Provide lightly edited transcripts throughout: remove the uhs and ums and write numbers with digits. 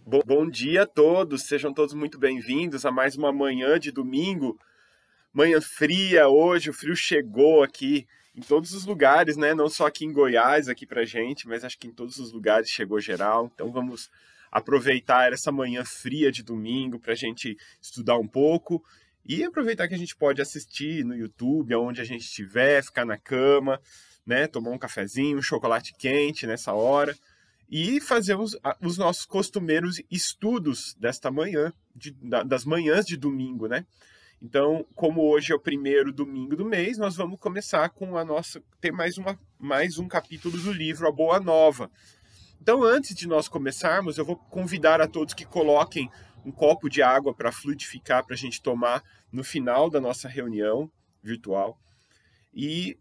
Bom dia a todos, sejam todos muito bem-vindos a mais uma manhã de domingo. Manhã fria hoje, o frio chegou aqui em todos os lugares, né? Não só aqui em Goiás, aqui pra gente, mas acho que em todos os lugares chegou geral. Então vamos aproveitar essa manhã fria de domingo para a gente estudar um pouco e aproveitar que a gente pode assistir no YouTube, aonde a gente estiver, ficar na cama, né? Tomar um cafezinho, um chocolate quente nessa hora. E fazemos os nossos costumeiros estudos desta manhã, das manhãs de domingo, né? Então, como hoje é o primeiro domingo do mês, nós vamos começar com a nossa... Tem mais um capítulo do livro A Boa Nova. Então, antes de nós começarmos, eu vou convidar a todos que coloquem um copo de água para fluidificar, para a gente tomar no final da nossa reunião virtual. E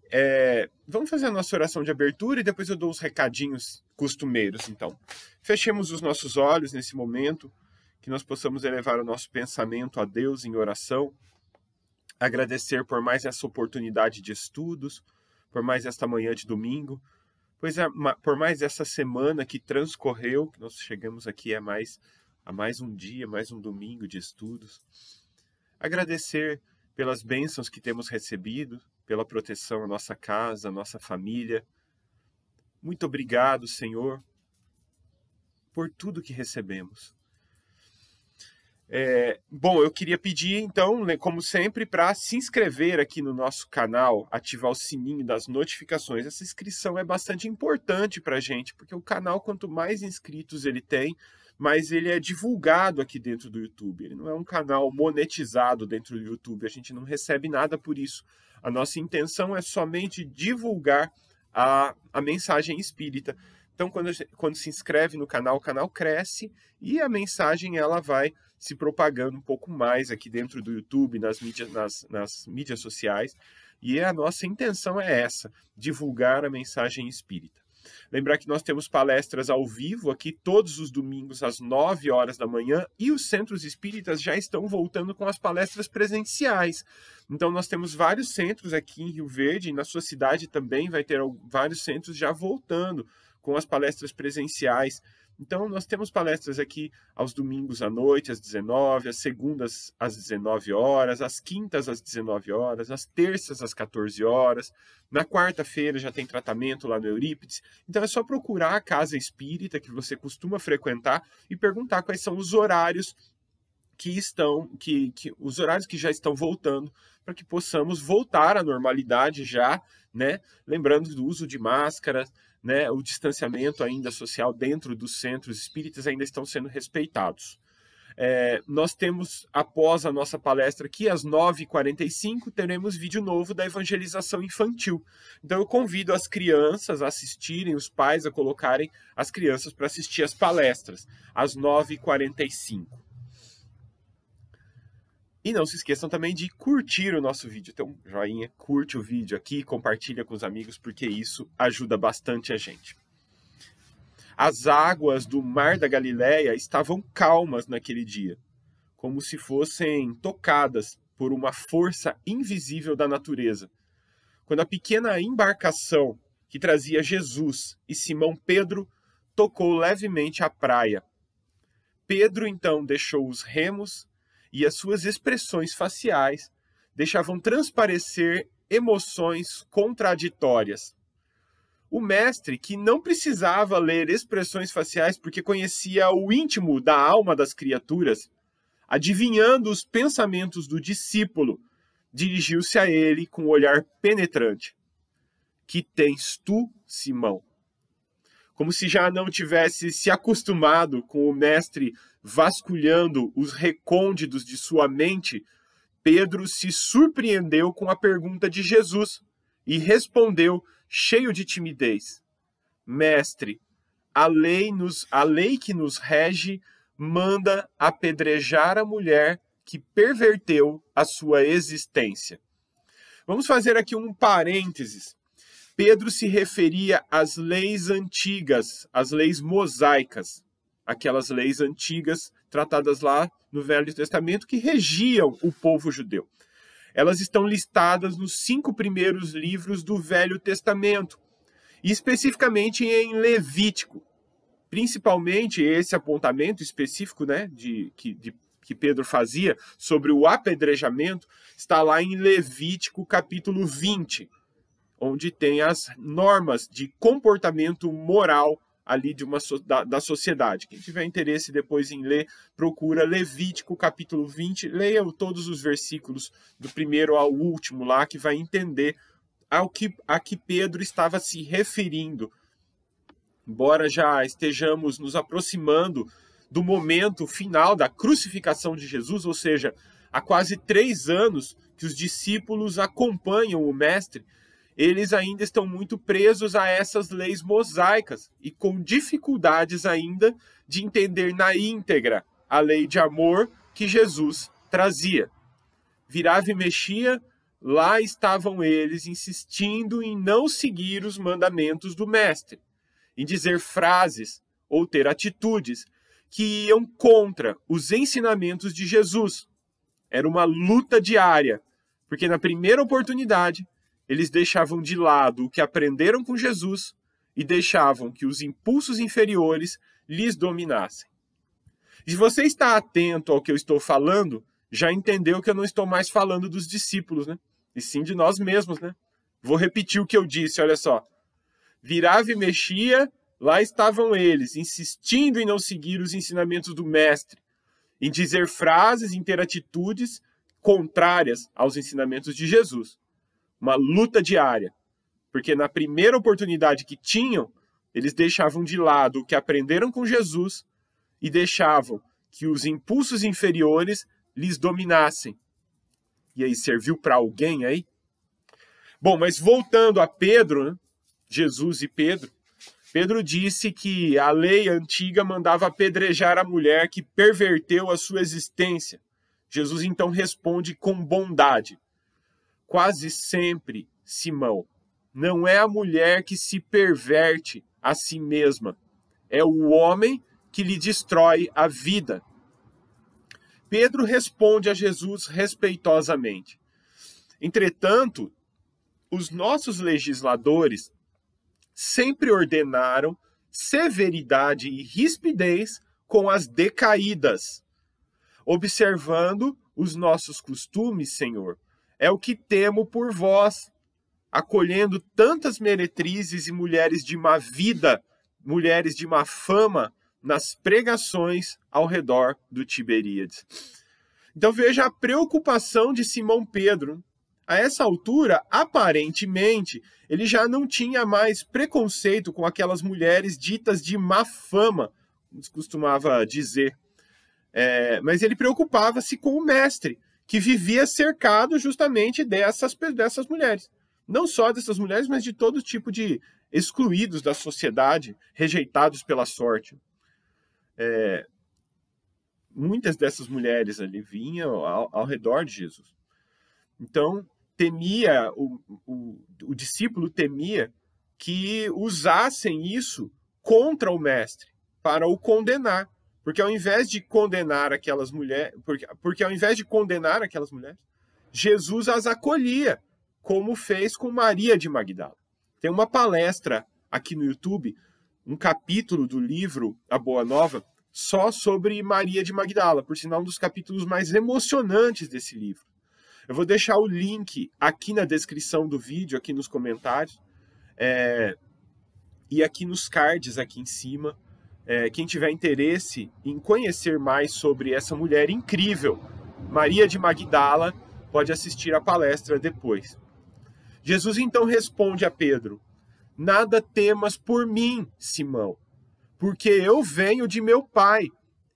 vamos fazer a nossa oração de abertura e depois eu dou os recadinhos costumeiros, então. Fechemos os nossos olhos nesse momento, que nós possamos elevar o nosso pensamento a Deus em oração, agradecer por mais essa oportunidade de estudos, por mais esta manhã de domingo, por mais essa semana que transcorreu, que nós chegamos aqui a mais um dia, mais um domingo de estudos. Agradecer pelas bênçãos que temos recebido, pela proteção à nossa casa, à nossa família. Muito obrigado, Senhor, por tudo que recebemos. Bom, eu queria pedir, então, como sempre, para se inscrever aqui no nosso canal, ativar o sininho das notificações. Essa inscrição é bastante importante para a gente, porque o canal, quanto mais inscritos ele tem, mais ele é divulgado aqui dentro do YouTube. Ele não é um canal monetizado dentro do YouTube, a gente não recebe nada por isso. A nossa intenção é somente divulgar a mensagem espírita. Então, quando se inscreve no canal, o canal cresce e a mensagem ela vai se propagando um pouco mais aqui dentro do YouTube, nas mídias sociais. E a nossa intenção é essa, divulgar a mensagem espírita. Lembrar que nós temos palestras ao vivo aqui todos os domingos às 9 horas da manhã e os centros espíritas já estão voltando com as palestras presenciais. Então nós temos vários centros aqui em Rio Verde, e na sua cidade também vai ter vários centros já voltando com as palestras presenciais. Então nós temos palestras aqui aos domingos à noite, às 19, às segundas às 19 horas, às quintas às 19 horas, às terças às 14 horas. Na quarta-feira já tem tratamento lá no Eurípides. Então é só procurar a casa espírita que você costuma frequentar e perguntar quais são os horários os horários que já estão voltando, para que possamos voltar à normalidade já, né? Lembrando do uso de máscaras, né? O distanciamento ainda social dentro dos centros espíritas ainda estão sendo respeitados. Nós temos, após a nossa palestra aqui, às 9h45, teremos vídeo novo da evangelização infantil. Então eu convido as crianças a assistirem, os pais a colocarem as crianças para assistir as palestras, às 9h45. E não se esqueçam também de curtir o nosso vídeo. Então, joinha, curte o vídeo aqui, compartilha com os amigos, porque isso ajuda bastante a gente. As águas do Mar da Galileia estavam calmas naquele dia, como se fossem tocadas por uma força invisível da natureza. Quando a pequena embarcação que trazia Jesus e Simão Pedro tocou levemente a praia. Pedro então deixou os remos e as suas expressões faciais deixavam transparecer emoções contraditórias. O mestre, que não precisava ler expressões faciais porque conhecia o íntimo da alma das criaturas, adivinhando os pensamentos do discípulo, dirigiu-se a ele com um olhar penetrante. Que tens tu, Simão? Como se já não tivesse se acostumado com o mestre vasculhando os recônditos de sua mente, Pedro se surpreendeu com a pergunta de Jesus e respondeu, cheio de timidez: Mestre, a lei que nos rege manda apedrejar a mulher que perverteu a sua existência. Vamos fazer aqui um parênteses. Pedro se referia às leis antigas, às leis mosaicas, aquelas leis antigas tratadas lá no Velho Testamento que regiam o povo judeu. Elas estão listadas nos 5 primeiros livros do Velho Testamento, e especificamente em Levítico, principalmente esse apontamento específico, né, que Pedro fazia sobre o apedrejamento, está lá em Levítico capítulo 20, onde tem as normas de comportamento moral ali da sociedade. Quem tiver interesse depois em ler, procura Levítico capítulo 20, leia todos os versículos do primeiro ao último lá, que vai entender a que Pedro estava se referindo. Embora já estejamos nos aproximando do momento final da crucificação de Jesus, ou seja, há quase 3 anos que os discípulos acompanham o Mestre, eles ainda estão muito presos a essas leis mosaicas e com dificuldades ainda de entender na íntegra a lei de amor que Jesus trazia. Virava e mexia, lá estavam eles insistindo em não seguir os mandamentos do Mestre, em dizer frases ou ter atitudes que iam contra os ensinamentos de Jesus. Era uma luta diária, porque na primeira oportunidade eles deixavam de lado o que aprenderam com Jesus e deixavam que os impulsos inferiores lhes dominassem. E se você está atento ao que eu estou falando, já entendeu que eu não estou mais falando dos discípulos, né? E sim de nós mesmos, né? Vou repetir o que eu disse, olha só. Virava e mexia, lá estavam eles, insistindo em não seguir os ensinamentos do Mestre, em dizer frases, em ter atitudes contrárias aos ensinamentos de Jesus. Uma luta diária, porque na primeira oportunidade que tinham, eles deixavam de lado o que aprenderam com Jesus e deixavam que os impulsos inferiores lhes dominassem. E aí, serviu para alguém aí? Bom, mas voltando a Pedro, né? Jesus e Pedro, Pedro disse que a lei antiga mandava apedrejar a mulher que perverteu a sua existência. Jesus então responde com bondade. Quase sempre, Simão, não é a mulher que se perverte a si mesma, é o homem que lhe destrói a vida. Pedro responde a Jesus respeitosamente. Entretanto, os nossos legisladores sempre ordenaram severidade e rispidez com as decaídas. Observando os nossos costumes, Senhor, é o que temo por vós, acolhendo tantas meretrizes e mulheres de má vida, mulheres de má fama, nas pregações ao redor do Tiberíades. Então veja a preocupação de Simão Pedro. A essa altura, aparentemente, ele já não tinha mais preconceito com aquelas mulheres ditas de má fama, como se costumava dizer. Mas ele preocupava-se com o Mestre, que vivia cercado justamente dessas mulheres. Não só dessas mulheres, mas de todo tipo de excluídos da sociedade, rejeitados pela sorte. Muitas dessas mulheres ali vinham ao redor de Jesus. Então, o discípulo temia que usassem isso contra o Mestre, para o condenar. Porque ao invés de condenar aquelas mulheres, Jesus as acolhia, como fez com Maria de Magdala. Tem uma palestra aqui no YouTube, um capítulo do livro A Boa Nova, só sobre Maria de Magdala, por sinal um dos capítulos mais emocionantes desse livro. Eu vou deixar o link aqui na descrição do vídeo, aqui nos comentários, e aqui nos cards, aqui em cima. Quem tiver interesse em conhecer mais sobre essa mulher incrível, Maria de Magdala, pode assistir a palestra depois. Jesus então responde a Pedro: nada temas por mim, Simão, porque eu venho de meu Pai,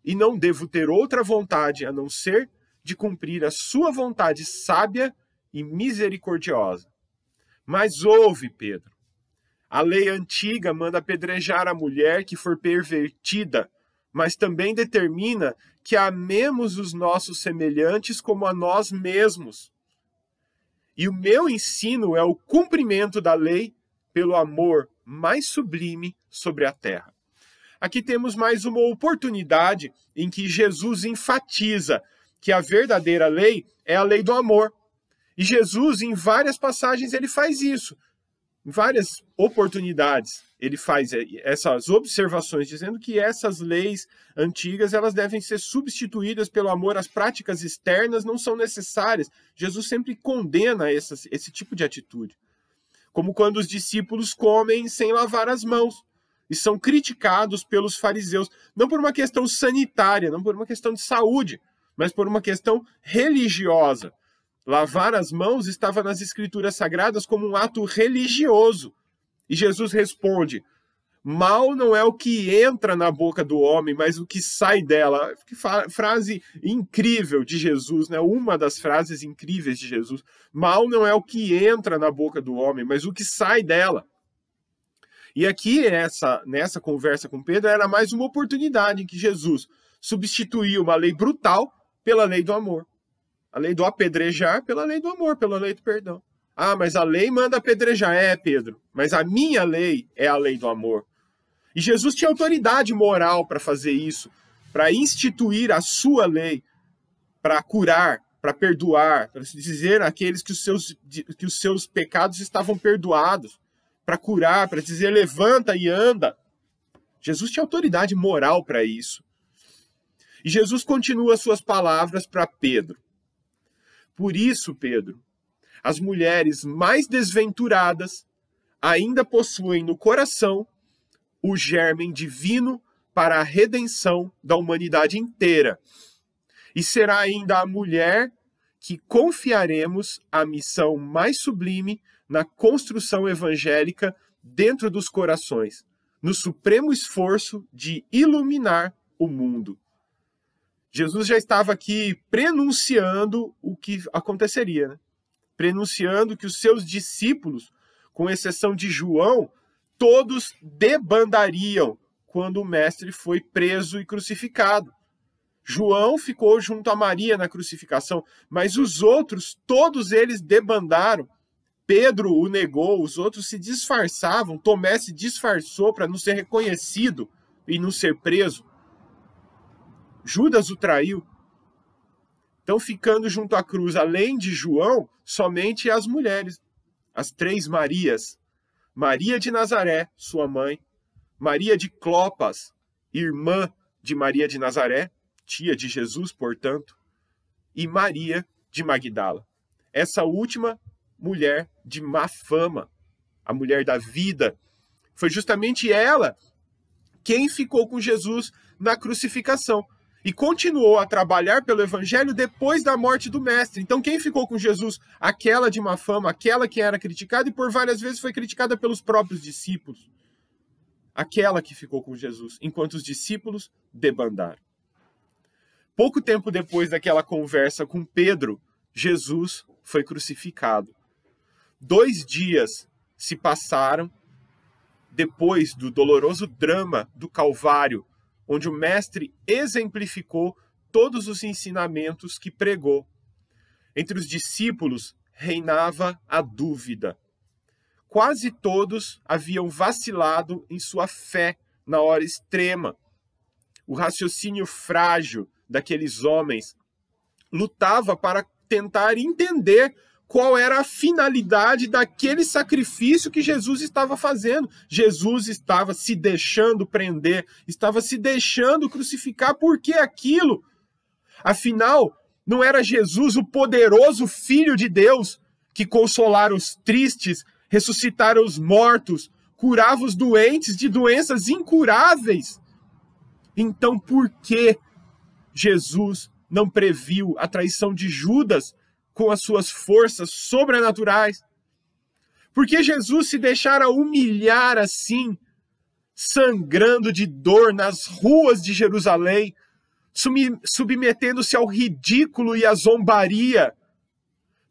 e não devo ter outra vontade a não ser de cumprir a sua vontade sábia e misericordiosa. Mas ouve, Pedro, a lei antiga manda apedrejar a mulher que for pervertida, mas também determina que amemos os nossos semelhantes como a nós mesmos. E o meu ensino é o cumprimento da lei pelo amor mais sublime sobre a terra. Aqui temos mais uma oportunidade em que Jesus enfatiza que a verdadeira lei é a lei do amor. E Jesus, em várias passagens, ele faz isso. Em várias oportunidades, ele faz essas observações dizendo que essas leis antigas elas devem ser substituídas pelo amor, as práticas externas não são necessárias. Jesus sempre condena esse tipo de atitude. Como quando os discípulos comem sem lavar as mãos e são criticados pelos fariseus, não por uma questão sanitária, não por uma questão de saúde, mas por uma questão religiosa. Lavar as mãos estava nas escrituras sagradas como um ato religioso. E Jesus responde: mal não é o que entra na boca do homem, mas o que sai dela. Que frase incrível de Jesus, né? Uma das frases incríveis de Jesus. Mal não é o que entra na boca do homem, mas o que sai dela. E aqui, nessa conversa com Pedro, era mais uma oportunidade em que Jesus substituiu uma lei brutal pela lei do amor. A lei do apedrejar pela lei do amor, pela lei do perdão. Ah, mas a lei manda apedrejar. É, Pedro, mas a minha lei é a lei do amor. E Jesus tinha autoridade moral para fazer isso, para instituir a sua lei, para curar, para perdoar, para dizer àqueles que os seus pecados estavam perdoados, para curar, para dizer levanta e anda. Jesus tinha autoridade moral para isso. E Jesus continua suas palavras para Pedro. Por isso, Pedro, as mulheres mais desventuradas ainda possuem no coração o germe divino para a redenção da humanidade inteira. E será ainda a mulher que confiaremos a missão mais sublime na construção evangélica dentro dos corações, no supremo esforço de iluminar o mundo. Jesus já estava aqui prenunciando o que aconteceria, né? Prenunciando que os seus discípulos, com exceção de João, todos debandariam quando o mestre foi preso e crucificado. João ficou junto a Maria na crucificação, mas os outros, todos eles debandaram. Pedro o negou, os outros se disfarçavam, Tomé se disfarçou para não ser reconhecido e não ser preso. Judas o traiu. Então, ficando junto à cruz, além de João, somente as mulheres, as 3 Marias. Maria de Nazaré, sua mãe. Maria de Clopas, irmã de Maria de Nazaré, tia de Jesus, portanto. E Maria de Magdala. Essa última mulher de má fama, a mulher da vida. Foi justamente ela quem ficou com Jesus na crucificação. E continuou a trabalhar pelo evangelho depois da morte do mestre. Então quem ficou com Jesus? Aquela de má fama, aquela que era criticada e por várias vezes foi criticada pelos próprios discípulos. Aquela que ficou com Jesus, enquanto os discípulos debandaram. Pouco tempo depois daquela conversa com Pedro, Jesus foi crucificado. 2 dias se passaram depois do doloroso drama do Calvário, onde o mestre exemplificou todos os ensinamentos que pregou. Entre os discípulos reinava a dúvida. Quase todos haviam vacilado em sua fé na hora extrema. O raciocínio frágil daqueles homens lutava para tentar entender qual era a finalidade daquele sacrifício que Jesus estava fazendo. Jesus estava se deixando prender, estava se deixando crucificar. Por que aquilo? Afinal, não era Jesus o poderoso Filho de Deus que consolara os tristes, ressuscitara os mortos, curava os doentes de doenças incuráveis? Então, por que Jesus não previu a traição de Judas com as suas forças sobrenaturais? Porque Jesus se deixara humilhar assim, sangrando de dor nas ruas de Jerusalém, submetendo-se ao ridículo e à zombaria?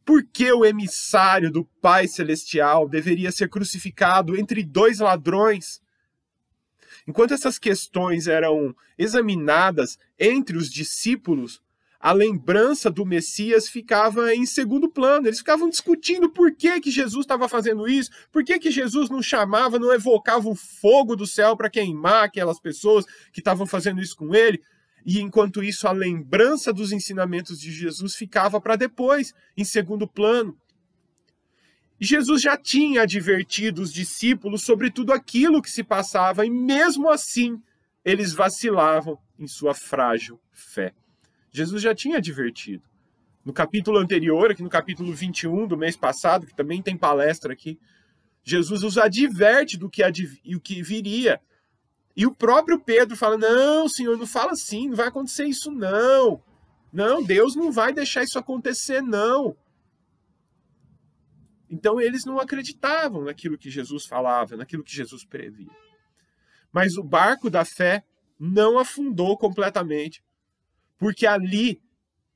Por que o emissário do Pai Celestial deveria ser crucificado entre 2 ladrões? Enquanto essas questões eram examinadas entre os discípulos, a lembrança do Messias ficava em segundo plano. Eles ficavam discutindo por que Jesus estava fazendo isso, por que Jesus não chamava, não evocava o fogo do céu para queimar aquelas pessoas que estavam fazendo isso com ele. E enquanto isso, a lembrança dos ensinamentos de Jesus ficava para depois, em segundo plano. E Jesus já tinha advertido os discípulos sobre tudo aquilo que se passava, e mesmo assim, eles vacilavam em sua frágil fé. Jesus já tinha advertido. No capítulo anterior, aqui no capítulo 21 do mês passado, que também tem palestra aqui, Jesus os adverte do que viria. E o próprio Pedro fala, não, Senhor, não fala assim, não vai acontecer isso não. Não, Deus não vai deixar isso acontecer não. Então eles não acreditavam naquilo que Jesus falava, naquilo que Jesus previa. Mas o barco da fé não afundou completamente, porque ali,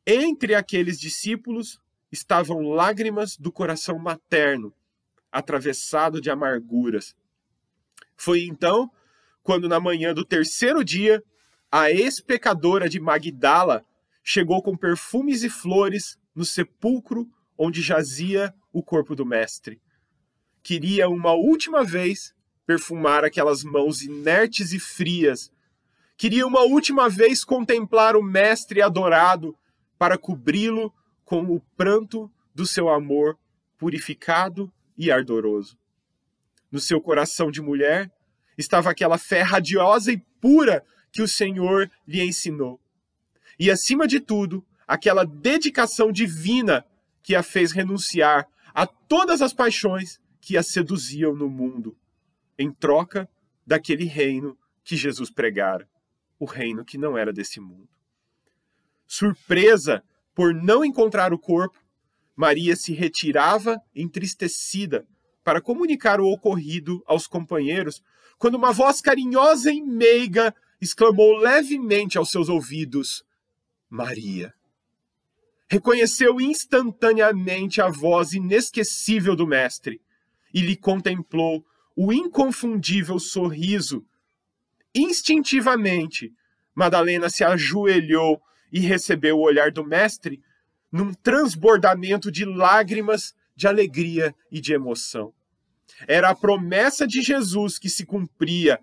entre aqueles discípulos, estavam lágrimas do coração materno, atravessado de amarguras. Foi então, quando na manhã do terceiro dia, a ex-pecadora de Magdala chegou com perfumes e flores no sepulcro onde jazia o corpo do mestre. Queria uma última vez perfumar aquelas mãos inertes e frias. Queria uma última vez contemplar o mestre adorado para cobri-lo com o pranto do seu amor purificado e ardoroso. No seu coração de mulher estava aquela fé radiosa e pura que o Senhor lhe ensinou. E, acima de tudo, aquela dedicação divina que a fez renunciar a todas as paixões que a seduziam no mundo, em troca daquele reino que Jesus pregara, o reino que não era desse mundo. Surpresa por não encontrar o corpo, Maria se retirava entristecida para comunicar o ocorrido aos companheiros, quando uma voz carinhosa e meiga exclamou levemente aos seus ouvidos, Maria. Reconheceu instantaneamente a voz inesquecível do mestre e lhe contemplou o inconfundível sorriso. Instintivamente, Madalena se ajoelhou e recebeu o olhar do mestre num transbordamento de lágrimas, de alegria e de emoção. Era a promessa de Jesus que se cumpria,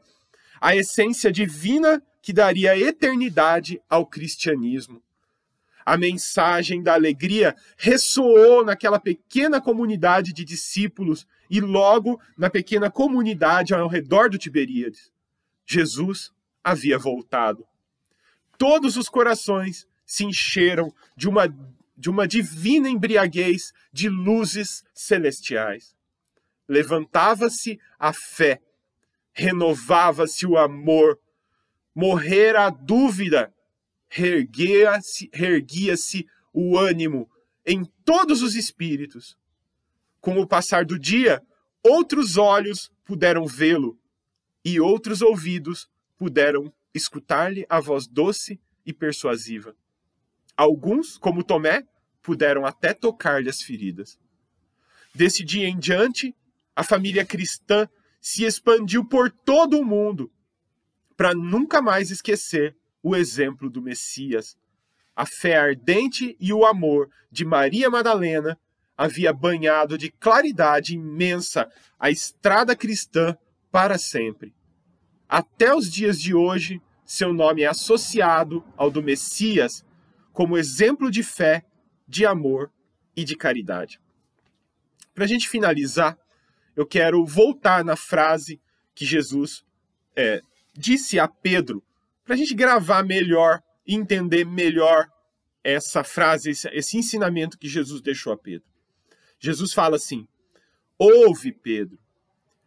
a essência divina que daria eternidade ao cristianismo. A mensagem da alegria ressoou naquela pequena comunidade de discípulos e logo na pequena comunidade ao redor do Tiberíades. Jesus havia voltado. Todos os corações se encheram de uma divina embriaguez de luzes celestiais. Levantava-se a fé, renovava-se o amor, morrera a dúvida, erguia-se o ânimo em todos os espíritos. Com o passar do dia, outros olhos puderam vê-lo e outros ouvidos puderam escutar-lhe a voz doce e persuasiva. Alguns, como Tomé, puderam até tocar-lhe as feridas. Desse dia em diante, a família cristã se expandiu por todo o mundo para nunca mais esquecer o exemplo do Messias. A fé ardente e o amor de Maria Madalena havia banhado de claridade imensa a estrada cristã para sempre. Até os dias de hoje, seu nome é associado ao do Messias como exemplo de fé, de amor e de caridade. Para a gente finalizar, eu quero voltar na frase que Jesus disse a Pedro, para a gente gravar melhor e entender melhor essa frase, esse ensinamento que Jesus deixou a Pedro. Jesus fala assim, ouve, Pedro,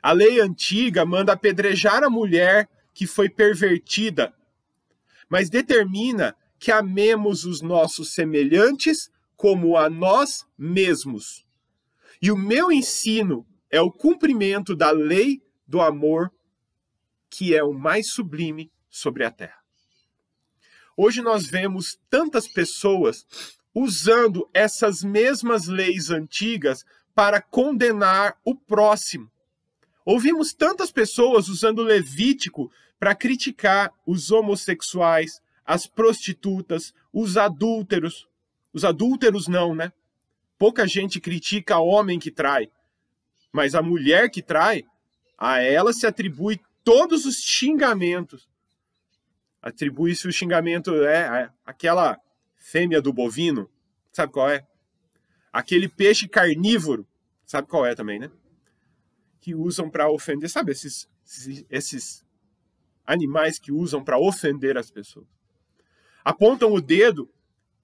a lei antiga manda apedrejar a mulher que foi pervertida, mas determina que amemos os nossos semelhantes como a nós mesmos. E o meu ensino é o cumprimento da lei do amor, que é o mais sublime sobre a terra. Hoje nós vemos tantas pessoas usando essas mesmas leis antigas para condenar o próximo. Ouvimos tantas pessoas usando o Levítico para criticar os homossexuais, as prostitutas, os adúlteros. Os adúlteros não, né? Pouca gente critica homem que trai. Mas a mulher que trai, a ela se atribui todos os xingamentos. Atribui-se o xingamento, aquela fêmea do bovino, sabe qual é? Aquele peixe carnívoro, Sabe qual é também, né? Que usam para ofender. Sabe esses animais que usam para ofender as pessoas? Apontam o dedo,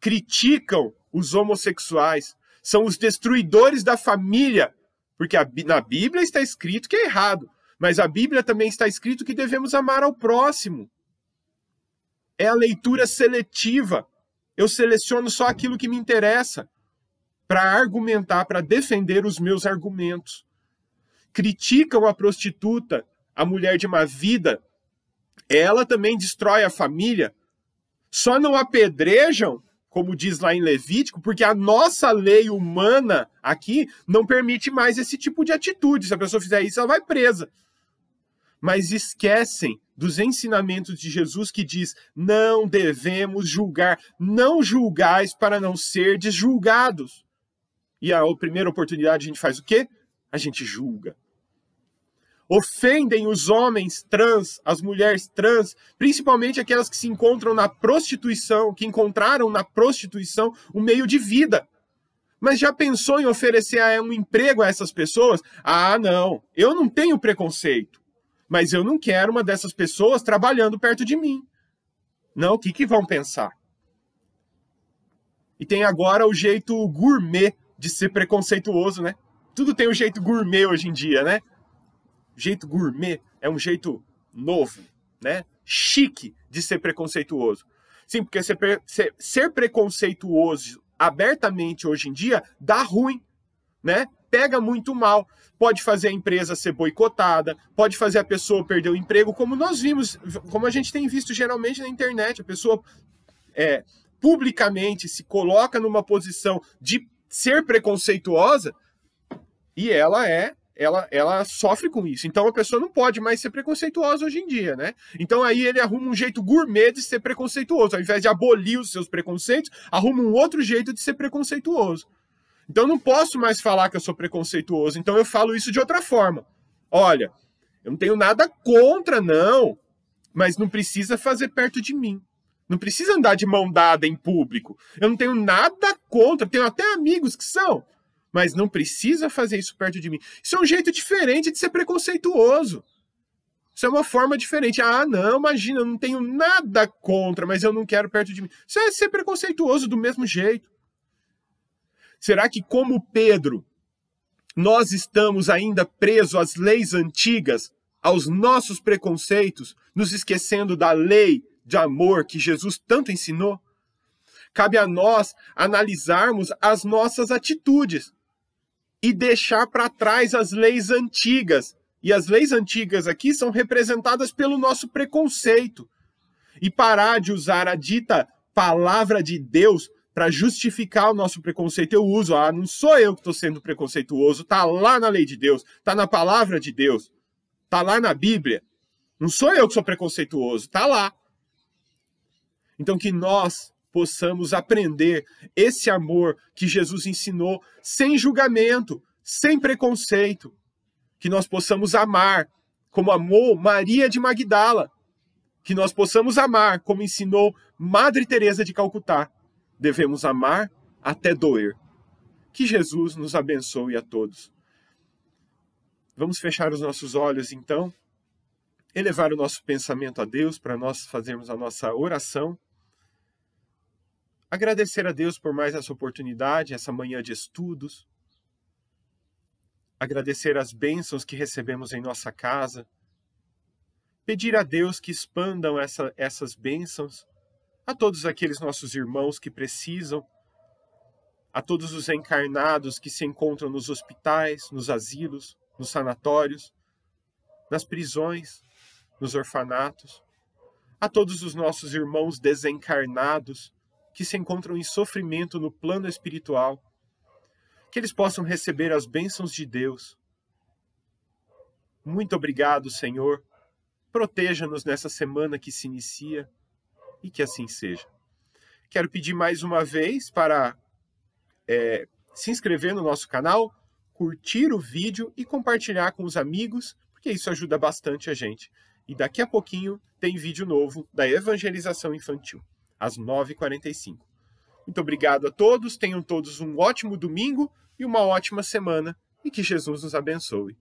criticam os homossexuais, são os destruidores da família, porque na Bíblia está escrito que é errado, mas a Bíblia também está escrito que devemos amar ao próximo. É a leitura seletiva. Eu seleciono só aquilo que me interessa para argumentar, para defender os meus argumentos. Criticam a prostituta, a mulher de má vida. Ela também destrói a família. Só não apedrejam, como diz lá em Levítico, porque a nossa lei humana aqui não permite mais esse tipo de atitude. Se a pessoa fizer isso, ela vai presa. Mas esquecem dos ensinamentos de Jesus que diz: não devemos julgar, não julgais para não serdes julgados. E a primeira oportunidade a gente faz o quê? A gente julga. Ofendem os homens trans, as mulheres trans, principalmente aquelas que se encontram na prostituição, que encontraram na prostituição um meio de vida. Mas já pensou em oferecer um emprego a essas pessoas? Ah, não, eu não tenho preconceito, mas eu não quero uma dessas pessoas trabalhando perto de mim. Não, o que vão pensar? E tem agora o jeito gourmet de ser preconceituoso, né? Tudo tem um jeito gourmet hoje em dia, né? Jeito gourmet é um jeito novo, né? Chique de ser preconceituoso. Sim, porque ser preconceituoso abertamente hoje em dia dá ruim, né? Pega muito mal. Pode fazer a empresa ser boicotada, pode fazer a pessoa perder o emprego, como nós vimos, como a gente tem visto geralmente na internet. A pessoa publicamente se coloca numa posição de ser preconceituosa e ela sofre com isso. Então a pessoa não pode mais ser preconceituosa hoje em dia, né? Então aí ele arruma um jeito gourmet de ser preconceituoso. Ao invés de abolir os seus preconceitos, arruma um outro jeito de ser preconceituoso. Então eu não posso mais falar que eu sou preconceituoso. Então eu falo isso de outra forma. Olha, eu não tenho nada contra, não, mas não precisa fazer perto de mim. Não precisa andar de mão dada em público. Eu não tenho nada contra. Tenho até amigos que são. Mas não precisa fazer isso perto de mim. Isso é um jeito diferente de ser preconceituoso. Isso é uma forma diferente. Ah, não, imagina, eu não tenho nada contra, mas eu não quero perto de mim. Isso é ser preconceituoso do mesmo jeito. Será que, como Pedro, nós estamos ainda presos às leis antigas, aos nossos preconceitos, nos esquecendo da lei de amor que Jesus tanto ensinou? Cabe a nós analisarmos as nossas atitudes e deixar para trás as leis antigas. E as leis antigas aqui são representadas pelo nosso preconceito. E parar de usar a dita palavra de Deus para justificar o nosso preconceito. Eu uso, não sou eu que estou sendo preconceituoso, está lá na lei de Deus, está na palavra de Deus, está lá na Bíblia. Não sou eu que sou preconceituoso, está lá. Então que nós possamos aprender esse amor que Jesus ensinou sem julgamento, sem preconceito. Que nós possamos amar como amou Maria de Magdala. Que nós possamos amar como ensinou Madre Teresa de Calcutá. Devemos amar até doer. Que Jesus nos abençoe a todos. Vamos fechar os nossos olhos, então, elevar o nosso pensamento a Deus para nós fazermos a nossa oração. Agradecer a Deus por mais essa oportunidade, essa manhã de estudos. Agradecer as bênçãos que recebemos em nossa casa. Pedir a Deus que expandam essas bênçãos a todos aqueles nossos irmãos que precisam, a todos os encarnados que se encontram nos hospitais, nos asilos, nos sanatórios, nas prisões, nos orfanatos, a todos os nossos irmãos desencarnados que se encontram em sofrimento no plano espiritual, que eles possam receber as bênçãos de Deus. Muito obrigado, Senhor. Proteja-nos nessa semana que se inicia e que assim seja. Quero pedir mais uma vez para se inscrever no nosso canal, curtir o vídeo e compartilhar com os amigos, porque isso ajuda bastante a gente. E daqui a pouquinho tem vídeo novo da evangelização infantil, às 9h45. Muito obrigado a todos, tenham todos um ótimo domingo e uma ótima semana. e que Jesus nos abençoe.